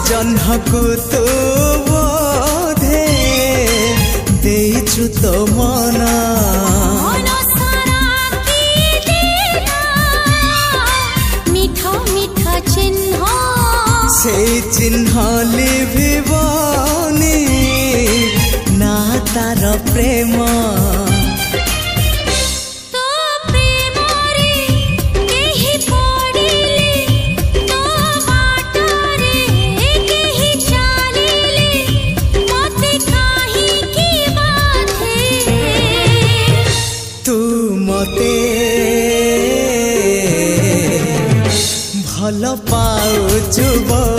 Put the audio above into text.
जह्नकु तू बोधे देइछु तो मना से चिन्ह लिभिबनी ना तार प्रेम भल पाउछु।